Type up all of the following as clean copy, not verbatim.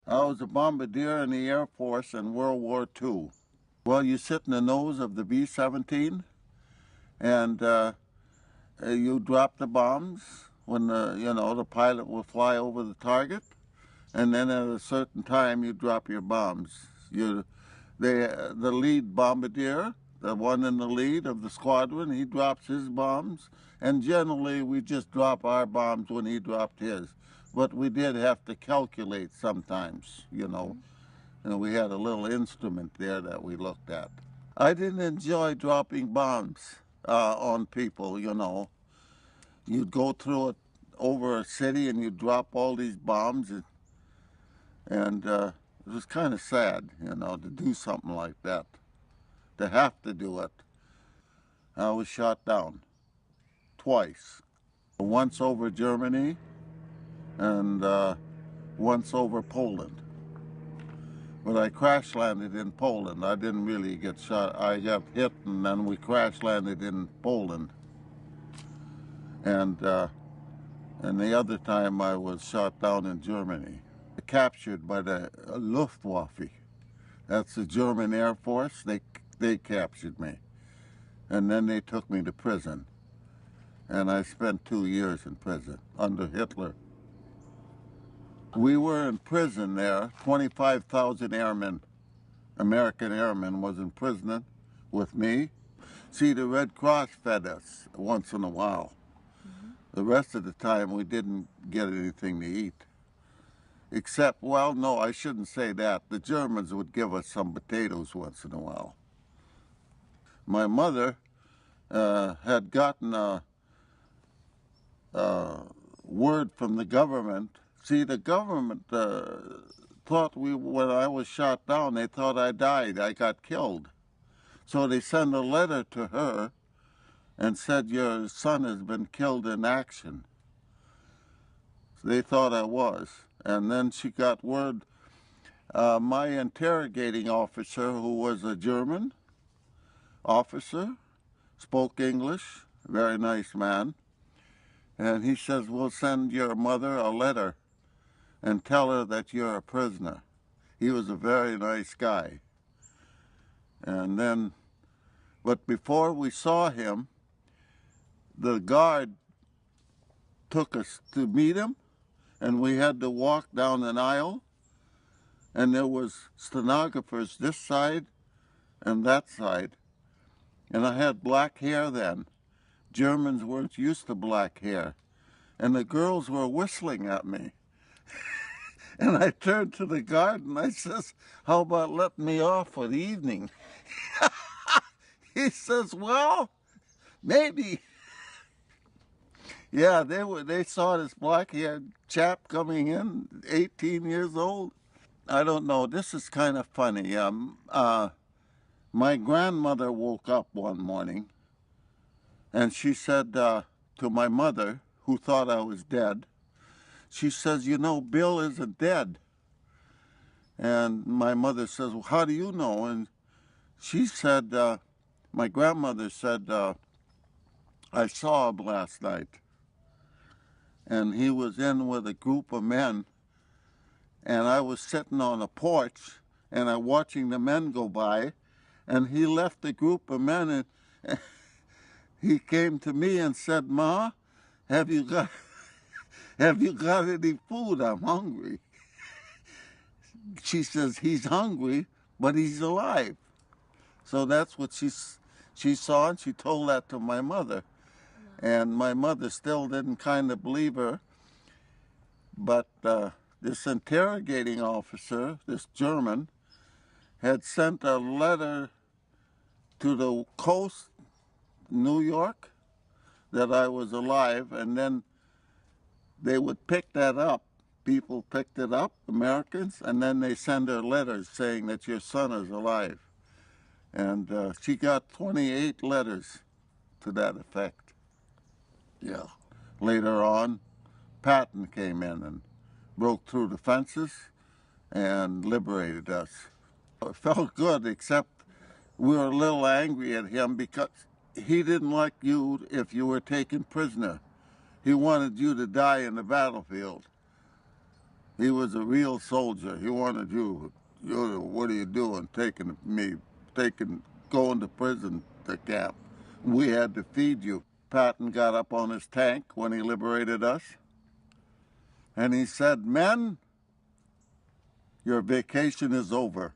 I was a bombardier in the Air Force in World War II. Well, you sit in the nose of the B-17 and you drop the bombs when the pilot will fly over the target, and then at a certain time you drop your bombs. The lead bombardier, the one in the lead of the squadron, he drops his bombs, and generally we just drop our bombs when he dropped his. But we did have to calculate sometimes, and we had a little instrument there that we looked at. I didn't enjoy dropping bombs on people, You'd go through it over a city and you'd drop all these bombs, and it was kind of sad, to do something like that, to have to do it. I was shot down twice, once over Germany and once over Poland. But I crash landed in Poland. I didn't really get shot. I got hit and then we crash landed in Poland. And the other time I was shot down in Germany. Captured by the Luftwaffe. That's the German Air Force. They captured me. And then they took me to prison. And I spent 2 years in prison under Hitler. We were in prison there. 25,000 airmen, American airmen, was in prison with me. See, the Red Cross fed us once in a while. The rest of the time we didn't get anything to eat. Except, well, no, I shouldn't say that. The Germans would give us some potatoes once in a while. My mother had gotten a word from the government. See, the government thought when I was shot down, they thought I died. I got killed. So they sent a letter to her and said, your son has been killed in action. So they thought I was. And then she got word. My interrogating officer, who was a German officer, spoke English, very nice man. And he says, we'll send your mother a letter and tell her that you're a prisoner. He was a very nice guy. And then, but before we saw him, the guard took us to meet him, and we had to walk down an aisle, and there was stenographers this side and that side. And I had black hair then. Germans weren't used to black hair. And the girls were whistling at me. And I turned to the guard and I says, how about letting me off for the evening? He says, well, maybe. Yeah, they saw this black-haired chap coming in, 18 years old. I don't know, this is kind of funny. My grandmother woke up one morning and she said to my mother, who thought I was dead, she says, Bill isn't dead. And my mother says, well, how do you know? And she said, my grandmother said, I saw him last night. And he was in with a group of men. And I was sitting on a porch and I'm watching the men go by. And he left the group of men and he came to me and said, Ma, have you got any food? I'm hungry. She says, he's hungry, but he's alive. So that's what she saw, and she told that to my mother. And my mother still didn't kind of believe her. But this interrogating officer, this German, had sent a letter to the coast, New York, that I was alive, and then they would pick that up. People picked it up, Americans, and then they send her letters saying that your son is alive. And she got 28 letters to that effect. Yeah. Later on, Patton came in and broke through the fences and liberated us. It felt good, except we were a little angry at him because he didn't like you if you were taken prisoner. He wanted you to die in the battlefield. He was a real soldier. He wanted you, what are you doing, going to prison to camp? We had to feed you. Patton got up on his tank when he liberated us, and he said, "Men, your vacation is over."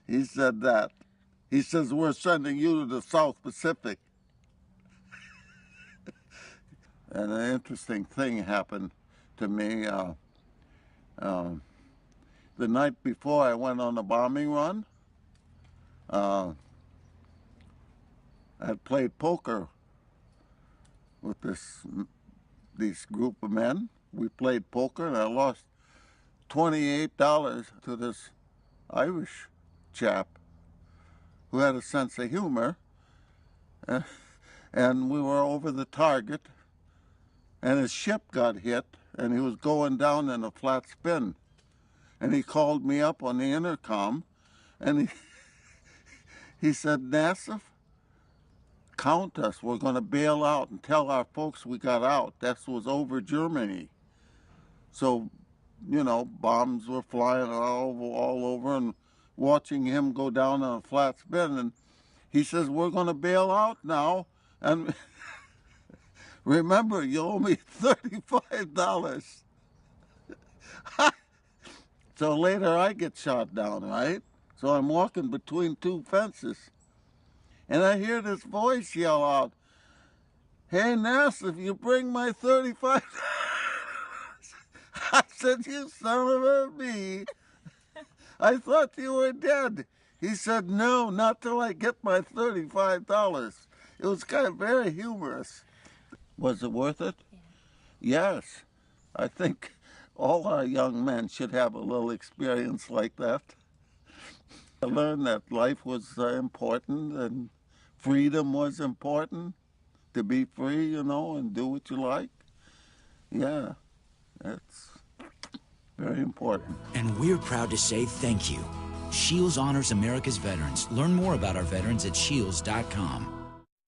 He said that. He says, "We're sending you to the South Pacific." And an interesting thing happened to me. The night before I went on a bombing run, I had played poker with this group of men. We played poker, and I lost $28 to this Irish chap who had a sense of humor. And we were over the target, and his ship got hit, and he was going down in a flat spin. And he called me up on the intercom, and he said, "Nassif, count us. We're going to bail out and tell our folks we got out." That was over Germany. So, bombs were flying all over, and watching him go down on a flat spin. And he says, "We're going to bail out now. And remember, you owe me $35. So later I get shot down, right? So I'm walking between two fences, and I hear this voice yell out, "Hey, Nassif, you bring my $35." I said, "You son of a bee. I thought you were dead." He said, "No, not till I get my $35. It was kind of very humorous. Was it worth it? Yeah. Yes. I think all our young men should have a little experience like that. I learned that life was important, and freedom was important, to be free, and do what you like. Yeah, that's very important. And we're proud to say thank you. Shields honors America's veterans. Learn more about our veterans at shields.com.